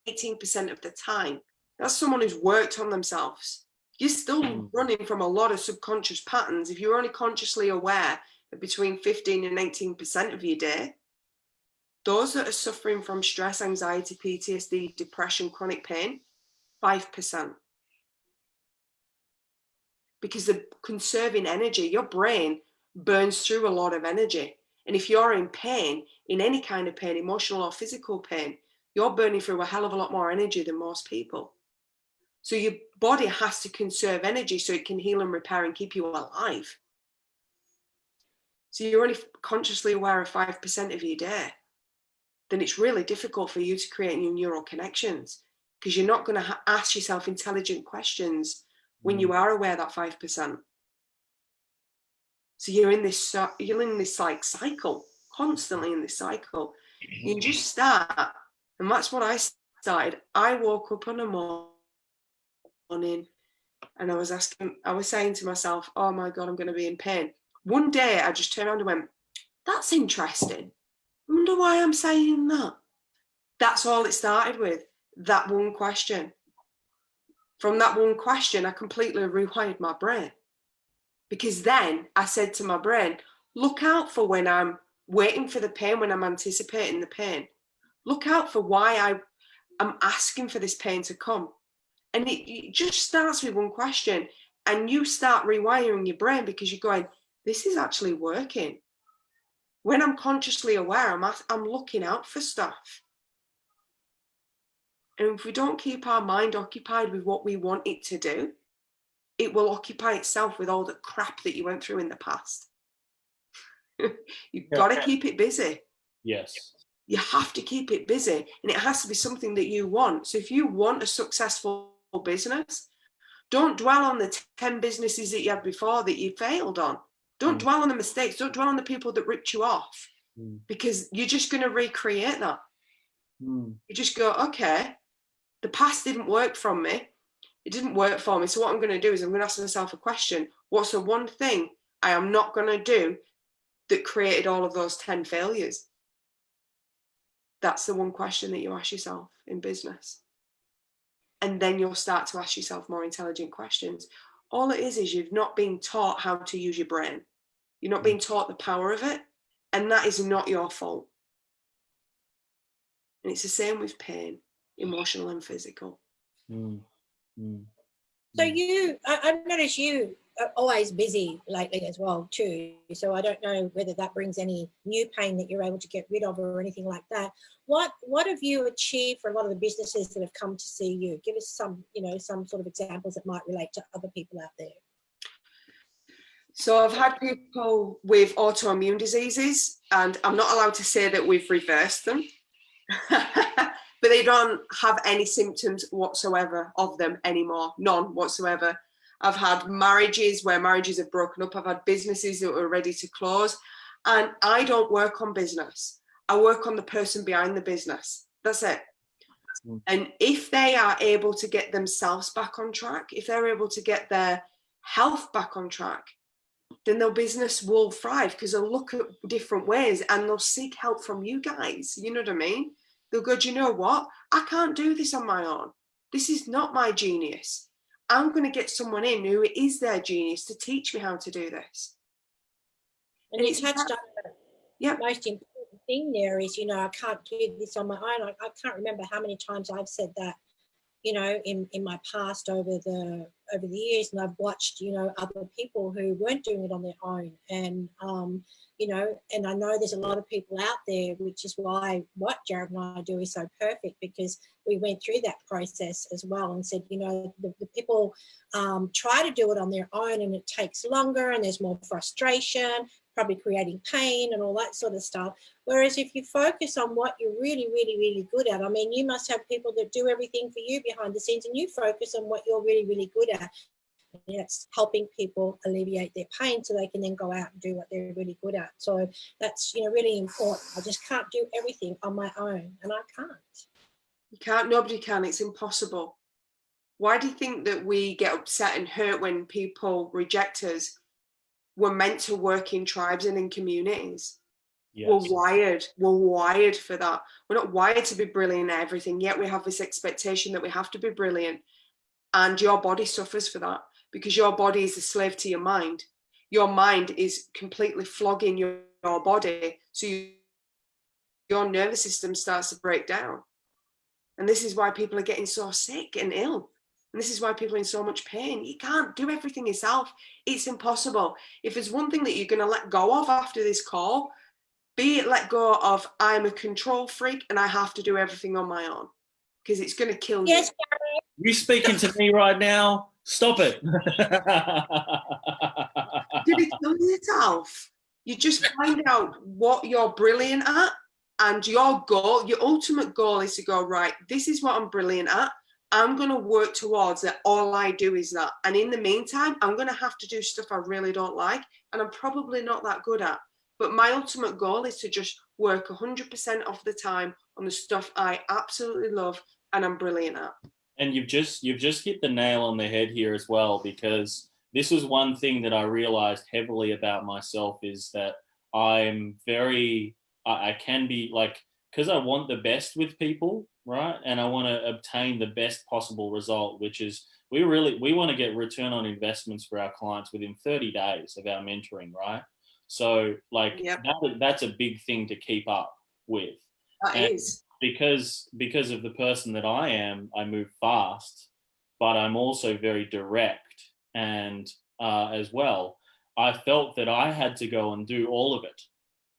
18% of the time. That's someone who's worked on themselves. You're still running from a lot of subconscious patterns. If you're only consciously aware of between 15 and 18% of your day, those that are suffering from stress, anxiety, PTSD, depression, chronic pain, 5%. Because they're conserving energy. Your brain burns through a lot of energy. And if you're in pain, in any kind of pain, emotional or physical pain, you're burning through a hell of a lot more energy than most people. So your body has to conserve energy so it can heal and repair and keep you alive. So you're only consciously aware of 5% of your day. then it's really difficult for you to create new neural connections, because you're not going to ask yourself intelligent questions when you are aware that 5%. So you're in this like cycle, constantly in this cycle. You just start, and that's what I started. I woke up on a morning and I was saying to myself, oh my God, I'm going to be in pain. One day I just turned around and went, that's interesting. I wonder why I'm saying that. That's all it started with, that one question. From that one question, I completely rewired my brain. Because then I said to my brain, look out for when I'm waiting for the pain, when I'm anticipating the pain. Look out for why I'm asking for this pain to come. And it just starts with one question, and you start rewiring your brain, because you're going, this is actually working. When I'm consciously aware, I'm looking out for stuff. And if we don't keep our mind occupied with what we want it to do, it will occupy itself with all the crap that you went through in the past. You've got to keep it busy. Yes. You have to keep it busy, and it has to be something that you want. So if you want a successful business, don't dwell on the 10 businesses that you had before that you failed on. Don't dwell on the mistakes. Don't dwell on the people that ripped you off, because you're just going to recreate that. You just go, okay, the past didn't work for me. It didn't work for me. So what I'm going to do is I'm going to ask myself a question. What's the one thing I am not going to do that created all of those 10 failures? That's the one question that you ask yourself in business. And then you'll start to ask yourself more intelligent questions. All it is you've not been taught how to use your brain. You're not being taught the power of it. And that is not your fault. And it's the same with pain, emotional and physical. So I've noticed you are always busy lately as well too. So I don't know whether that brings any new pain that you're able to get rid of or anything like that. What have you achieved for a lot of the businesses that have come to see you? Give us some, some sort of examples that might relate to other people out there. So I've had people with autoimmune diseases, and I'm not allowed to say that we've reversed them, but they don't have any symptoms whatsoever of them anymore, none whatsoever. I've had marriages where marriages have broken up. I've had businesses that were ready to close, and I don't work on business. I work on the person behind the business. That's it. And if they are able to get themselves back on track, if they're able to get their health back on track, then their business will thrive, because they'll look at different ways and they'll seek help from you guys. You know what I mean? They'll go, do you know what? I can't do this on my own. This is not my genius. I'm going to get someone in who is their genius to teach me how to do this. And you touched on the most important thing there is, I can't do this on my own. I can't remember how many times I've said that, in my past over the years, and I've watched, other people who weren't doing it on their own. And, and I know there's a lot of people out there, which is why what Jarrod and I do is so perfect, because we went through that process as well and said, the people try to do it on their own, and it takes longer and there's more frustration, probably creating pain and all that sort of stuff. Whereas if you focus on what you're really, really, really good at, I mean, you must have people that do everything for you behind the scenes, and you focus on what you're really, really good at. And that's helping people alleviate their pain so they can then go out and do what they're really good at. So that's, really important. I just can't do everything on my own, and I can't. You can't, nobody can, it's impossible. Why do you think that we get upset and hurt when people reject us? We're meant to work in tribes and in communities. Yes. We're wired for that. We're not wired to be brilliant at everything, yet we have this expectation that we have to be brilliant. And your body suffers for that, because your body is a slave to your mind. Your mind is completely flogging your body, so your nervous system starts to break down. And this is why people are getting so sick and ill. And this is why people are in so much pain. You can't do everything yourself. It's impossible. If there's one thing that you're going to let go of after this call, be it let go of, I'm a control freak and I have to do everything on my own, because it's going to kill you. Yes, Jarrod. You speaking to me right now? Stop it. You're going to kill yourself. You just find out what you're brilliant at And your goal, your ultimate goal is to go, right, this is what I'm brilliant at. I'm going to work towards that. All I do is that. And in the meantime, I'm going to have to do stuff I really don't like and I'm probably not that good at. But my ultimate goal is to just work 100% of the time on the stuff I absolutely love and I'm brilliant at. And you've just hit the nail on the head here as well, because this was one thing that I realized heavily about myself, is that I'm very, I can be like, because I want the best with people, right? And I want to obtain the best possible result, which is we want to get return on investments for our clients within 30 days of our mentoring, right? So like that's a big thing to keep up with. That is. Because of the person that I am, I move fast, but I'm also very direct. And as well, I felt that I had to go and do all of it,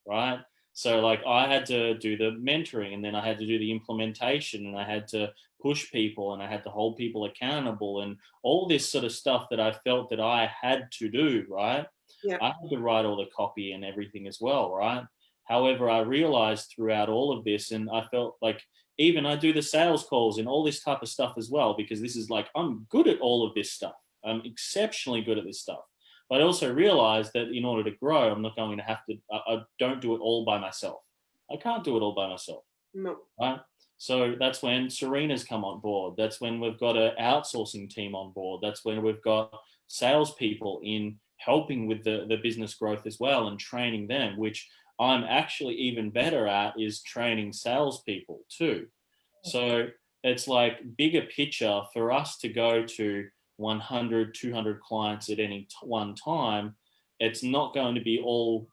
right? So like I had to do the mentoring, and then I had to do the implementation, and I had to push people, and I had to hold people accountable, and all this sort of stuff that I felt that I had to do, right? Yeah. I had to write all the copy and everything as well, right? However, I realized throughout all of this, and I felt like even I do the sales calls and all this type of stuff as well, because this is like, I'm good at all of this stuff. I'm exceptionally good at this stuff. But I also realized that in order to grow, I'm not going to have to, I don't do it all by myself. I can't do it all by myself. No. Right? So that's when Serena's come on board. That's when we've got an outsourcing team on board. That's when we've got salespeople in helping with the business growth as well, and training them, which I'm actually even better at is training salespeople too. So it's like bigger picture for us to go to 100, 200 clients at any one time. It's not going to be all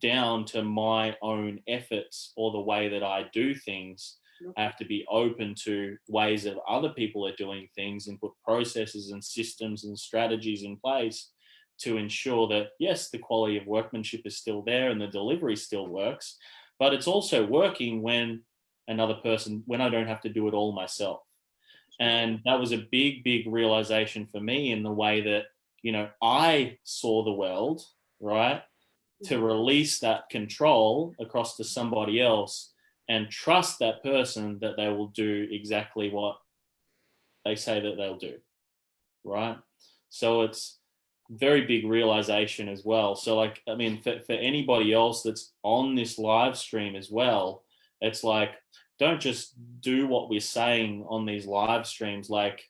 down to my own efforts or the way that I do things. I have to be open to ways that other people are doing things and put processes and systems and strategies in place to ensure that, yes, the quality of workmanship is still there and the delivery still works, but it's also working when I don't have to do it all myself. And that was a big, big realization for me in the way that, I saw the world, right? To release that control across to somebody else and trust that person that they will do exactly what they say that they'll do, right? So it's very big realization as well. So like, I mean, for anybody else that's on this live stream as well, it's like, don't just do what we're saying on these live streams, like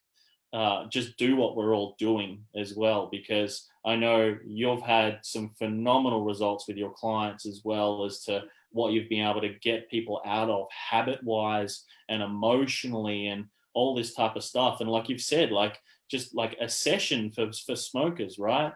just do what we're all doing as well, because I know you've had some phenomenal results with your clients as well as to what you've been able to get people out of habit-wise and emotionally and all this type of stuff. And like you've said, like just like a session for smokers, right?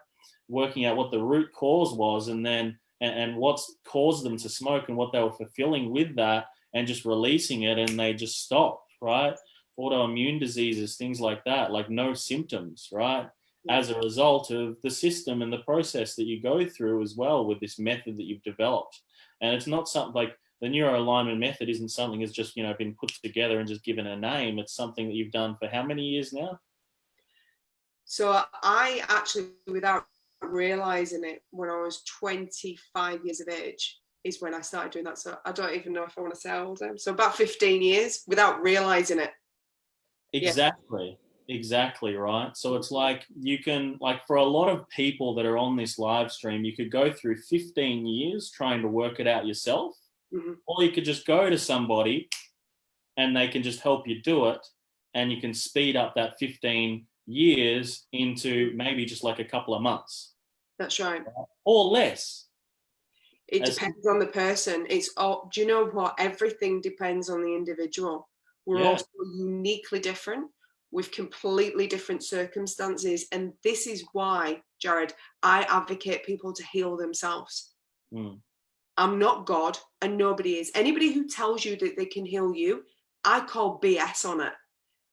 Working out what the root cause was, and then and what's caused them to smoke and what they were fulfilling with that, and just releasing it, and they just stopped, right? Autoimmune diseases, things like that, like no symptoms, right? As a result of the system and the process that you go through as well with this method that you've developed. And it's not something like the neuroalignment method isn't something that's just, been put together and just given a name. It's something that you've done for how many years now? So I actually, without realizing it, when I was 25 years of age, is when I started doing that. So I don't even know if I want to say how old I am. So about 15 years without realizing it. Exactly, right? So it's like you can, like for a lot of people that are on this live stream, you could go through 15 years trying to work it out yourself, or you could just go to somebody and they can just help you do it, and you can speed up that 15 years into maybe just like a couple of months. That's right. Or less. It depends on the person. It's all, do you know what? Everything depends on the individual. We're all so uniquely different with completely different circumstances. And this is why, Jarrod, I advocate people to heal themselves. I'm not God, and nobody is. Anybody who tells you that they can heal you, I call BS on it,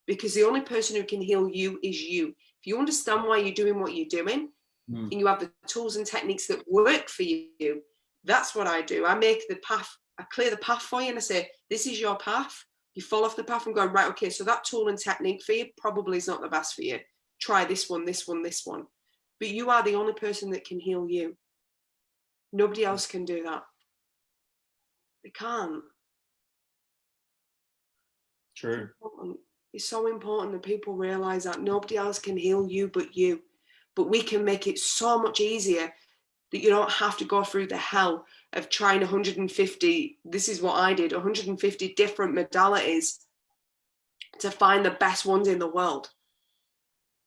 because the only person who can heal you is you. If you understand why you're doing what you're doing, and you have the tools and techniques that work for you, that's what I do. I make the path, I clear the path for you, and I say, this is your path. You fall off the path and go, right, okay, so that tool and technique for you probably is not the best for you. Try this one, this one, this one. But you are the only person that can heal you. Nobody else can do that. They can't. True. It's so important that people realize that nobody else can heal you but you. But we can make it so much easier that you don't have to go through the hell of trying 150, this is what I did, 150 different modalities to find the best ones in the world.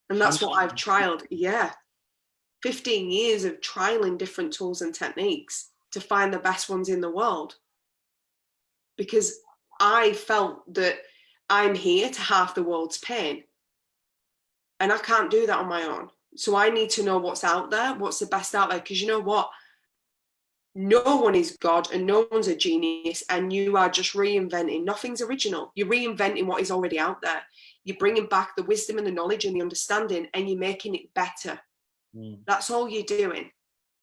And that's what I've trialed. Yeah. 15 years of trialing different tools and techniques to find the best ones in the world. Because I felt that I'm here to halve the world's pain. And I can't do that on my own. So I need to know what's out there, what's the best out there. Because you know what? No one is God and no one's a genius, and you are just reinventing. Nothing's original. You're reinventing what is already out there. You're bringing back the wisdom and the knowledge and the understanding, and you're making it better. That's all you're doing.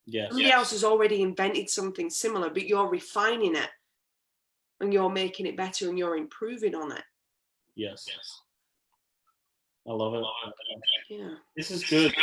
Yes. Somebody else has already invented something similar, but you're refining it and you're making it better and you're improving on it. Yes. I love it. Yeah. This is good.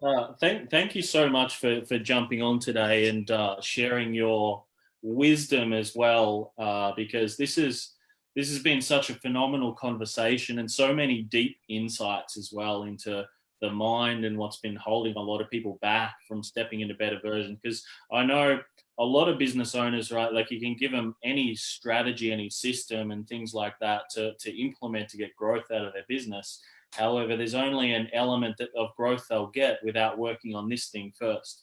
Well, thank you so much for jumping on today and sharing your wisdom as well, because this has been such a phenomenal conversation and so many deep insights as well into the mind and what's been holding a lot of people back from stepping into better versions. Because I know a lot of business owners, right, like you can give them any strategy, any system and things like that to implement to get growth out of their business. However, there's only an element of growth they'll get without working on this thing first.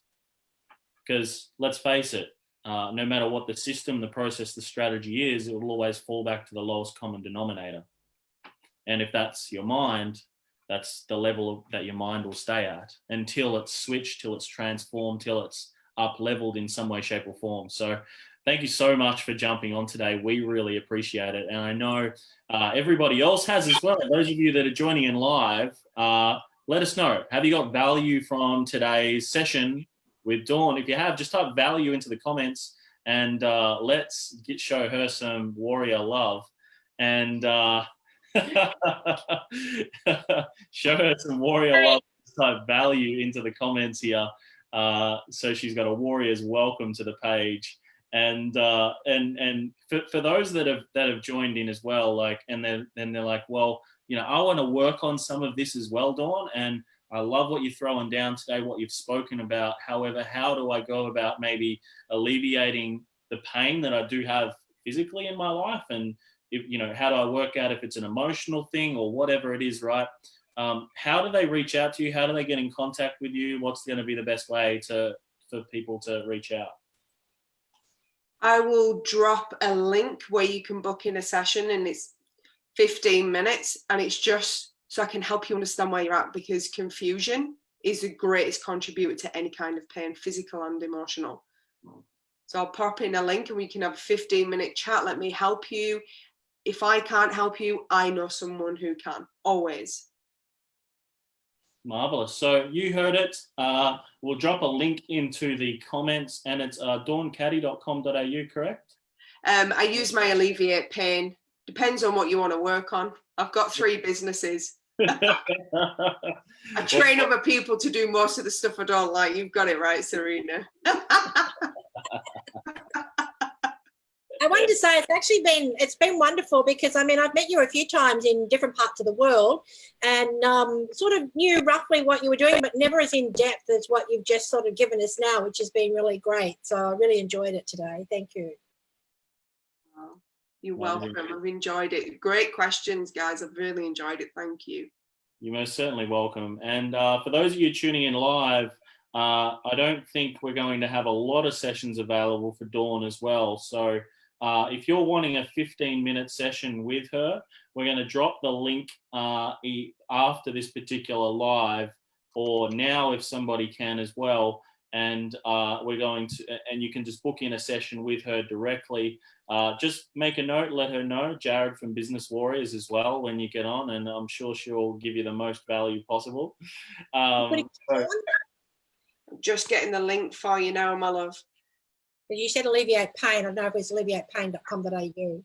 Because let's face it, no matter what the system, the process, the strategy is, it will always fall back to the lowest common denominator. And if that's your mind, that's the level that your mind will stay at until it's switched, till it's transformed, till it's up-leveled in some way, shape or form. So thank you so much for jumping on today. We really appreciate it. And I know everybody else has as well. Those of you that are joining in live, let us know. Have you got value from today's session with Dawn? If you have, just type value into the comments and let's show her some warrior love and show her some warrior love. Type value into the comments here. So she's got a warrior's welcome to the page. And for those that have joined in as well, like, and they're like, well, you know, I want to work on some of this as well, Dawn. And I love what you're throwing down today, what you've spoken about. However, how do I go about maybe alleviating the pain that I do have physically in my life? And if, you know, how do I work out if it's an emotional thing or whatever it is, right? How do they reach out to you? How do they get in contact with you? What's going to be the best way for people to reach out? I will drop a link where you can book in a session, and it's 15 minutes, and it's just so I can help you understand where you're at, because confusion is the greatest contributor to any kind of pain, physical and emotional. So I'll pop in a link and we can have a 15-minute chat. Let me help you. If I can't help you, I know someone who can, always. Marvelous. So you heard it. We'll drop a link into the comments, and it's dawncady.com.au, correct? I use my Alleviate Pain. Depends on what you want to work on. I've got 3 businesses. I train other people to do most of the stuff I don't like. You've got it right, Serena. I wanted to say it's been wonderful, because I mean, I've met you a few times in different parts of the world and sort of knew roughly what you were doing, but never as in depth as what you've just sort of given us now, which has been really great. So I really enjoyed it today. Thank you. You're welcome. I've enjoyed it. Great questions, guys. I've really enjoyed it. Thank you. You're most certainly welcome. And for those of you tuning in live, I don't think we're going to have a lot of sessions available for Dawn as well. So if you're wanting a 15-minute session with her, we're going to drop the link after this particular live, or now if somebody can as well. And we're going to, and you can just book in a session with her directly. Just make a note, let her know, Jarrod from Business Warriors as well, when you get on, and I'm sure she'll give you the most value possible. Just getting the link for you now, my love. You said Alleviate Pain. I don't know if it's alleviatepain.com.au.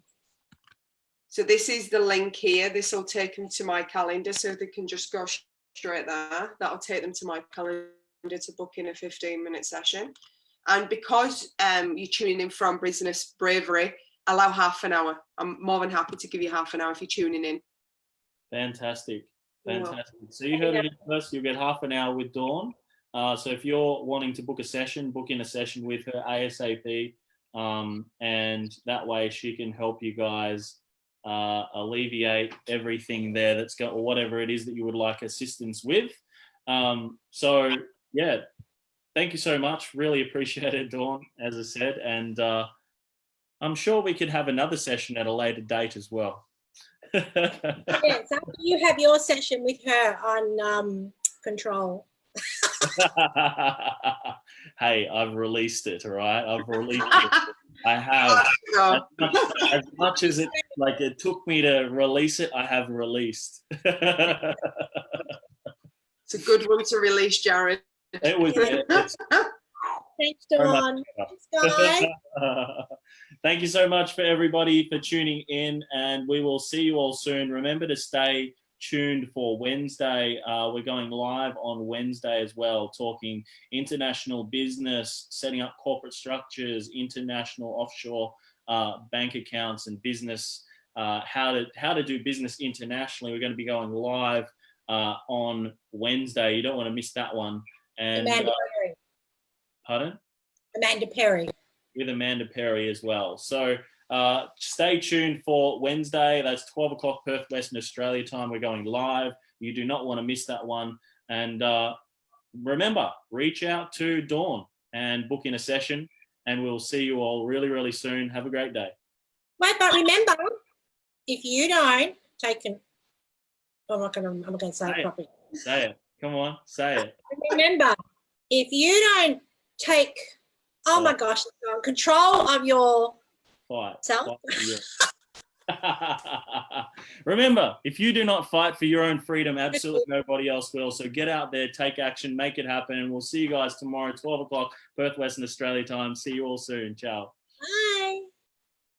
So this is the link here. This will take them to my calendar, so they can just go straight there. That'll take them to my calendar to book in a 15-minute session. And because you're tuning in from Business Bravery, allow half an hour. I'm more than happy to give you half an hour if you're tuning in. Fantastic. You're Fantastic. So you heard it first. You'll get half an hour with Dawn. So if you're wanting to book in a session with her ASAP, and that way she can help you guys alleviate everything there that's got, or whatever it is that you would like assistance with. So yeah, thank you so much. Really appreciate it, Dawn, as I said. And I'm sure we could have another session at a later date as well. Yes, after you have your session with her on control. Hey, I've released it, all right? I've released it. I have. As much as it took me to release it, I have released. It's a good one to release, Jarrod. It was. Thanks, Dawn. Thanks, guys. Thank you so much for everybody for tuning in, and we will see you all soon. Remember to stay tuned for Wednesday. We're going live on Wednesday as well, talking international business, setting up corporate structures, international offshore bank accounts, and business, how to do business internationally. We're going to be going live on Wednesday. You don't want to miss that one. And Amanda Perry. Pardon? Amanda Perry. With Amanda Perry as well. So stay tuned for Wednesday. That's 12 o'clock Perth, Western Australia time. We're going live. You do not want to miss that one. And remember, reach out to Dawn and book in a session, and we'll see you all really, really soon. Have a great day. Wait, but remember, if you don't take an... I'm not going to say it properly. Say it. Come on, say it. Remember, if you don't take, oh my gosh, control of your self. Remember, if you do not fight for your own freedom, absolutely nobody else will. So get out there, take action, make it happen. And we'll see you guys tomorrow, 12 o'clock, Perth, Western Australia time. See you all soon. Ciao. Bye.